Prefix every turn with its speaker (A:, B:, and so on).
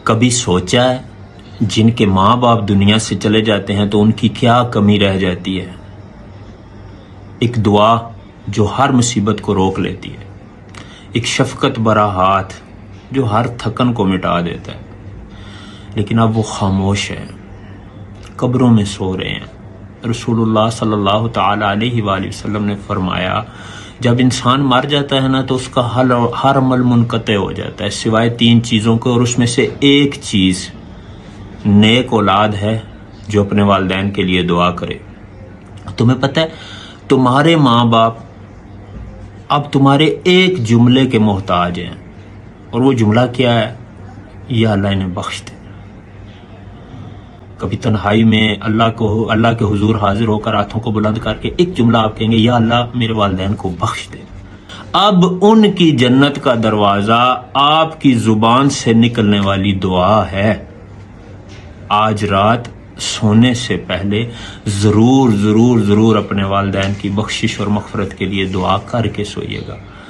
A: کبھی سوچا ہے جن کے ماں باپ دنیا سے چلے جاتے ہیں تو ان کی کیا کمی رہ جاتی ہے؟ ایک دعا جو ہر مصیبت کو روک لیتی ہے، ایک شفقت بھرا ہاتھ جو ہر تھکن کو مٹا دیتا ہے، لیکن اب وہ خاموش ہے، قبروں میں سو رہے ہیں۔ رسول اللہ صلی اللہ تعالی علیہ وآلہ وسلم نے فرمایا جب انسان مر جاتا ہے نا تو اس کا ہر عمل منقطع ہو جاتا ہے سوائے 3 چیزوں کے، اور اس میں سے ایک چیز نیک اولاد ہے جو اپنے والدین کے لیے دعا کرے۔ تمہیں پتہ ہے تمہارے ماں باپ اب تمہارے ایک جملے کے محتاج ہیں، اور وہ جملہ کیا ہے؟ یا اللہ انہیں بخش دے۔ کبھی تنہائی میں اللہ کے حضور حاضر ہو کر ہاتھوں کو بلند کر کے ایک جملہ آپ کہیں گے، یا اللہ میرے والدین کو بخش دے۔ اب ان کی جنت کا دروازہ آپ کی زبان سے نکلنے والی دعا ہے۔ آج رات سونے سے پہلے ضرور اپنے والدین کی بخشش اور مغفرت کے لیے دعا کر کے سوئیے گا۔